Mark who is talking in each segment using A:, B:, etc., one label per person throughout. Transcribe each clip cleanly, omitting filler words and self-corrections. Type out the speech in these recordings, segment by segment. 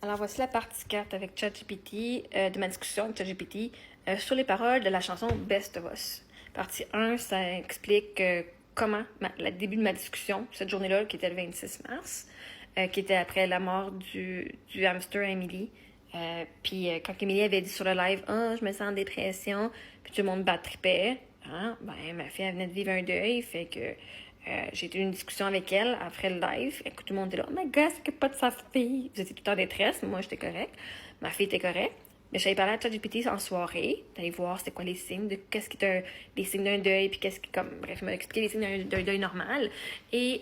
A: Alors voici la partie 4 avec ChatGPT, de ma discussion avec ChatGPT sur les paroles de la chanson Best of Us. Partie 1, ça explique comment, le début de ma discussion, cette journée-là, qui était le 26 mars, qui était après la mort du hamster Emily. Puis quand Emily avait dit sur le live « Ah, je me sens en dépression », puis tout le monde battripait, hein? Ben, ma fille, elle venait de vivre un deuil, fait que j'ai eu une discussion avec elle après le live. Écoute, tout le monde était là « Oh my God, c'est pas de sa fille! » Vous étiez tout en détresse, moi j'étais correcte, ma fille était correcte. Mais j'allais parler à ChatGPT en soirée, d'aller voir c'était quoi les signes, de qu'est-ce qui est les signes d'un deuil, puis qu'est-ce qui, comme, bref, il m'a expliqué les signes d'un deuil normal et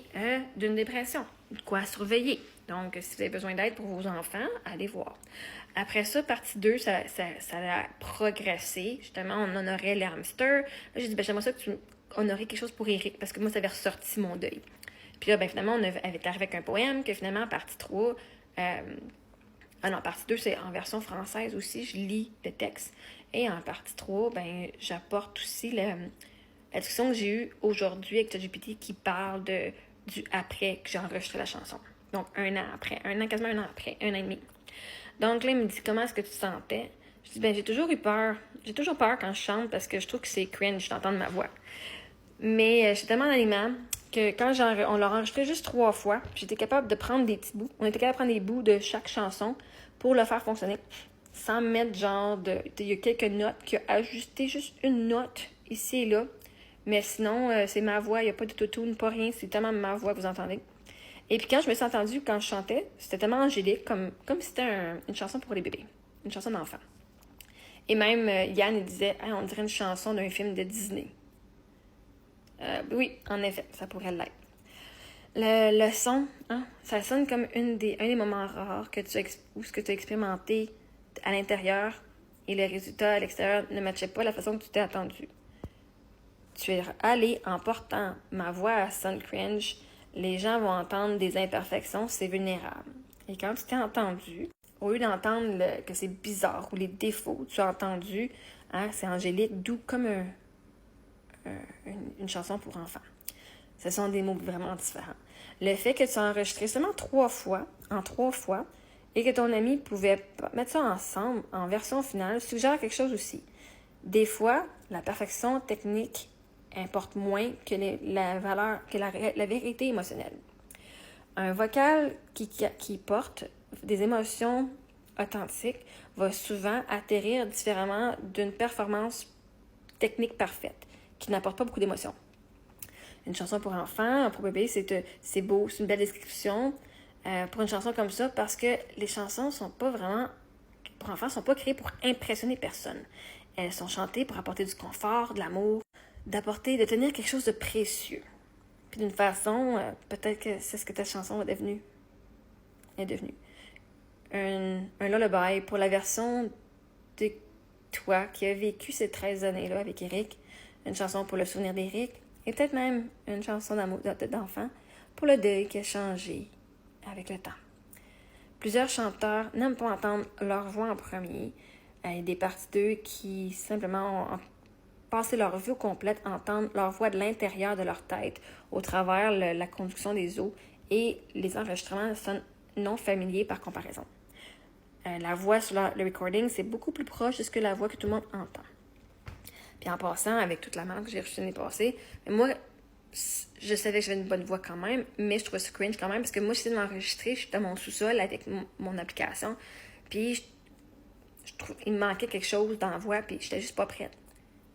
A: d'une dépression, de quoi surveiller. Donc, si vous avez besoin d'aide pour vos enfants, allez voir. Après ça, partie 2, ça a progressé. Justement, on honorait les hamsters. Là, j'ai dit, j'aimerais ça que tu honorais quelque chose pour Eric, parce que moi, ça avait ressorti mon deuil. Puis là, finalement, on avait arrivé avec un poème que finalement, partie 3, partie 2, c'est en version française aussi. Je lis le texte. Et en partie 3, j'apporte aussi la discussion que j'ai eue aujourd'hui avec ChatGPT qui parle du après que j'ai enregistré la chanson. Donc, quasiment un an après, un an et demi. Donc là, il me dit, comment est-ce que tu te sentais? Je dis, j'ai toujours eu peur. J'ai toujours peur quand je chante parce que je trouve que c'est cringe d'entendre ma voix. Mais j'étais tellement animée que quand on l'a enregistré juste 3 fois, j'étais capable de prendre des petits bouts. On était capable de prendre des bouts de chaque chanson pour le faire fonctionner. Sans mettre il y a quelques notes qui a ajusté juste une note ici et là. Mais sinon, c'est ma voix, il n'y a pas de autotune, pas rien. C'est tellement ma voix que vous entendez. Et puis quand je me suis entendue, quand je chantais, c'était tellement angélique, comme si c'était une chanson pour les bébés, une chanson d'enfant. Et même Yann, il disait « on dirait une chanson d'un film de Disney ». Oui, en effet, ça pourrait l'être. Le son, ça sonne comme un des moments rares que tu as expérimenté à l'intérieur et le résultat à l'extérieur ne matchait pas la façon que tu t'es attendu. Tu es allé en portant ma voix à Sun Cringe. Les gens vont entendre des imperfections, c'est vulnérable. Et quand tu t'es entendu, au lieu d'entendre que c'est bizarre ou les défauts, tu as entendu, c'est angélique, doux comme une chanson pour enfants. Ce sont des mots vraiment différents. Le fait que tu as enregistré seulement 3 fois, et que ton ami pouvait mettre ça ensemble en version finale, suggère quelque chose aussi. Des fois, la perfection technique importe moins que la vérité émotionnelle. Un vocal qui porte des émotions authentiques va souvent atterrir différemment d'une performance technique parfaite, qui n'apporte pas beaucoup d'émotions. Une chanson pour enfants, pour bébé, c'est beau, c'est une belle description pour une chanson comme ça, parce que les chansons pour enfants sont pas créées pour impressionner personne. Elles sont chantées pour apporter du confort, de l'amour, de tenir quelque chose de précieux. Puis d'une façon, peut-être que c'est ce que ta chanson est devenue. Un lullaby pour la version de toi qui a vécu ces 13 années-là avec Eric, une chanson pour le souvenir d'Eric, et peut-être même une chanson d'amour d'enfant pour le deuil qui a changé avec le temps. Plusieurs chanteurs n'aiment pas entendre leur voix en premier. Il y a des parties d'eux qui simplement ont passé leur vie au complète, entendre leur voix de l'intérieur de leur tête au travers la conduction des os, et les enregistrements sonnent non familiers par comparaison. La voix sur le recording, c'est beaucoup plus proche de ce que la voix que tout le monde entend. Puis en passant, avec toute la merde que j'ai reçue l'année passée, moi, je savais que j'avais une bonne voix quand même, mais je trouvais ça cringe quand même, parce que moi, j'essayais de m'enregistrer, je suis dans mon sous-sol avec mon application, puis je trouve il me manquait quelque chose dans la voix, puis j'étais juste pas prête.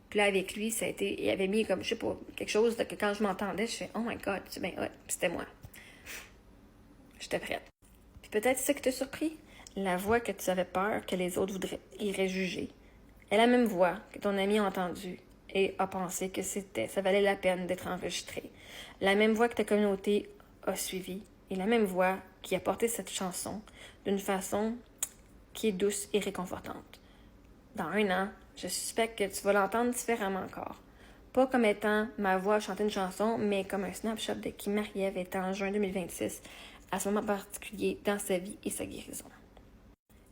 A: Puis là, avec lui, il avait mis comme, je sais pas, quelque chose que quand je m'entendais, je fais « Oh my God, c'est bien hot », puis c'était moi. J'étais prête. Puis peut-être c'est ça qui t'a surpris, la voix que tu avais peur que les autres iraient juger. est la même voix que ton ami a entendue et a pensé que ça valait la peine d'être enregistré. La même voix que ta communauté a suivi et la même voix qui a porté cette chanson d'une façon qui est douce et réconfortante. Dans 1 an, je suspecte que tu vas l'entendre différemment encore. Pas comme étant ma voix à chanter une chanson, mais comme un snapshot de qui Marie-Ève était en juin 2026, à ce moment particulier dans sa vie et sa guérison.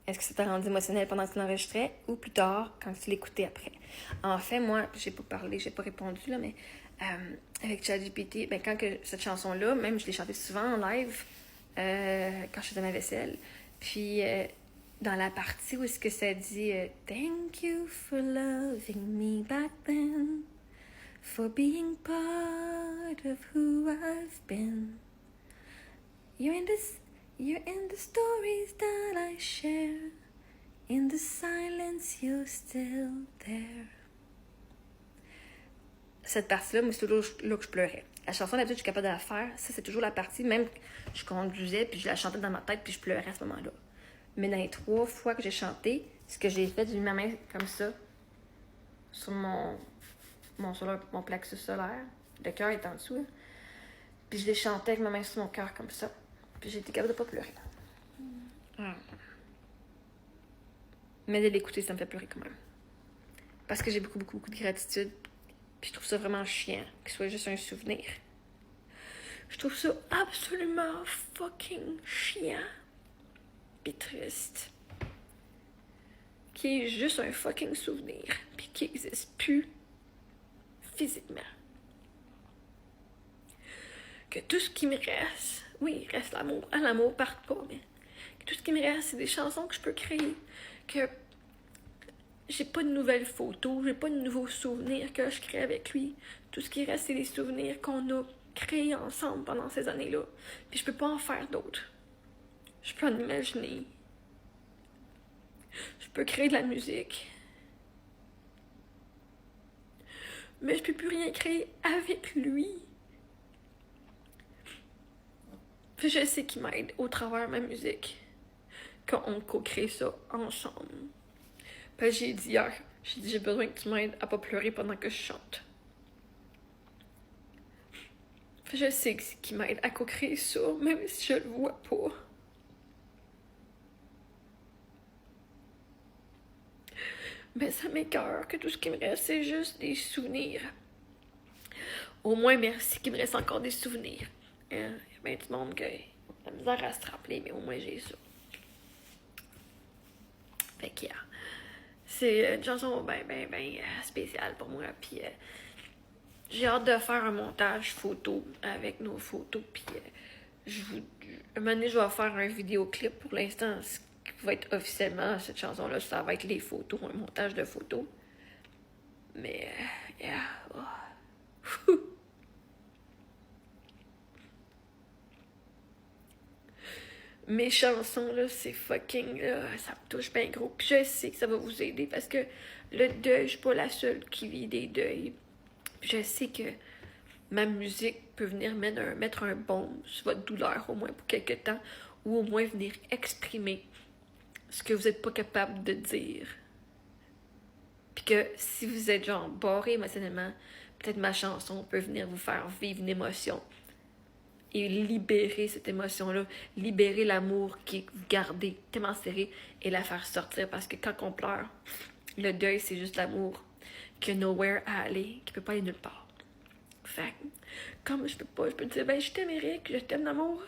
A: Est-ce que ça t'a rendu émotionnel pendant que tu l'enregistrais ou plus tard, quand tu l'écoutais après? En fait, moi, j'ai pas répondu, là, mais avec ChatGPT, quand cette chanson-là, même je l'ai chantée souvent en live quand je faisais ma vaisselle. Puis, dans la partie où est-ce que ça dit Thank you for loving me back then, for being part of who I've been. You're in the stories that I share. In the silence, you're still there. Cette partie-là, moi, c'est toujours là que je pleurais. La chanson, d'habitude, je suis capable de la faire. Ça, c'est toujours la partie, même que je conduisais, puis je la chantais dans ma tête, puis je pleurais à ce moment-là. Mais dans les 3 fois que j'ai chanté, ce que j'ai fait, j'ai mis ma main comme ça, sur mon plexus solaire. Le cœur est en dessous. Hein. Puis je l'ai chanté avec ma main sur mon cœur, comme ça. Puis j'ai été capable de pas pleurer. Mais de l'écouter, ça me fait pleurer quand même. Parce que j'ai beaucoup, beaucoup, beaucoup de gratitude. Puis je trouve ça vraiment chiant, qu'il soit juste un souvenir. Je trouve ça absolument fucking chiant. Puis triste. Qui est juste un fucking souvenir. Puis qui n'existe plus physiquement. Que tout ce qui me reste, oui, il reste l'amour. L'amour part pas, mais que tout ce qui me reste, c'est des chansons que je peux créer. Que j'ai pas de nouvelles photos, j'ai pas de nouveaux souvenirs que je crée avec lui. Tout ce qui reste, c'est des souvenirs qu'on a créés ensemble pendant ces années-là. Puis je peux pas en faire d'autres. Je peux en imaginer. Je peux créer de la musique. Mais je peux plus rien créer avec lui. Puis je sais qu'il m'aide au travers de ma musique. Quand on co-crée ça ensemble. Puis j'ai dit hier, j'ai besoin que tu m'aides à pas pleurer pendant que je chante. Puis je sais qu'il m'aide à co-créer ça, même si je le vois pas. Mais ça m'écoeure que tout ce qui me reste, c'est juste des souvenirs. Au moins, merci qu'il me reste encore des souvenirs. Il y a bien du monde qui a la misère à se rappeler, mais au moins j'ai ça. Fait que, c'est une chanson ben spéciale pour moi. Puis j'ai hâte de faire un montage photo avec nos photos. Puis un moment donné, je vais faire un vidéoclip. Pour l'instant, ce qui va être officiellement cette chanson-là, ça va être les photos, un montage de photos. Mais, mes chansons, là, c'est fucking, là, ça me touche bien gros. Puis je sais que ça va vous aider parce que le deuil, je suis pas la seule qui vit des deuils. Puis je sais que ma musique peut venir mettre un baume sur votre douleur, au moins pour quelque temps, ou au moins venir exprimer ce que vous n'êtes pas capable de dire. Puis que si vous êtes genre barré émotionnellement, peut-être ma chanson peut venir vous faire vivre une émotion. Et libérer cette émotion-là, libérer l'amour qui est gardé, tellement serré, et la faire sortir. Parce que quand on pleure, le deuil, c'est juste l'amour qui a nowhere à aller, qui peut pas aller nulle part. Fait comme je peux dire, ben je t'aime Eric, je t'aime d'amour.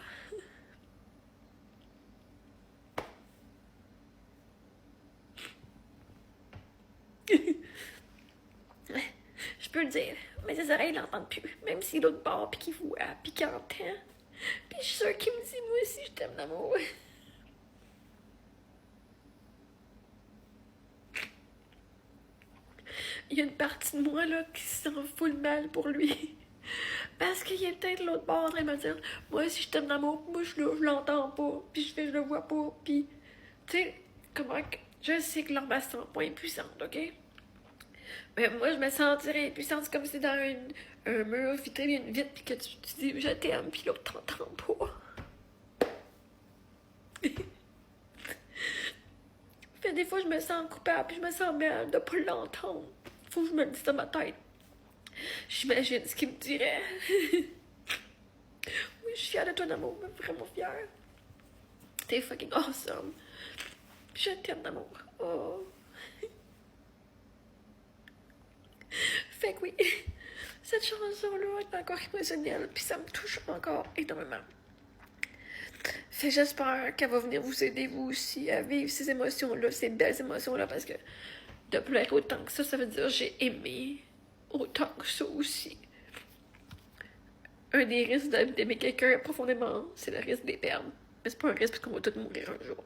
A: Je peux le dire, mais ses oreilles l'entendent plus, même si l'autre bord, puis qu'il voit, puis qu'il entend. Puis je suis sûre qu'il me dit, moi aussi, je t'aime d'amour. Il y a une partie de moi, là, qui se sent full mal pour lui. Parce qu'il est peut-être l'autre bord en train de me dire, moi aussi, je t'aime d'amour, moi, je l'entends pas, puis je le vois pas, puis... Tu sais, comment... Je sais que l'homme, elle se sent pas impuissante, OK? Mais moi, je me sentirais impuissante, c'est comme si dans un mur vitré, une vitre, puis que tu dis je t'aime, puis l'autre t'entend pas. Fait des fois, je me sens coupable, puis je me sens mal de pas l'entendre. Faut que je me le dise dans ma tête. J'imagine ce qu'il me dirait. Oui, je suis fière de toi d'amour, vraiment fière. T'es fucking awesome. Je t'aime d'amour. Oh. Fait que oui, cette chanson-là est encore émotionnelle, puis ça me touche encore énormément. Fait que j'espère qu'elle va venir vous aider, vous aussi, à vivre ces émotions-là, ces belles émotions-là, parce que de pleurer autant que ça veut dire que j'ai aimé autant que ça aussi. Un des risques d'aimer quelqu'un profondément, c'est le risque de les perdre. Mais c'est pas un risque parce qu'on va tous mourir un jour.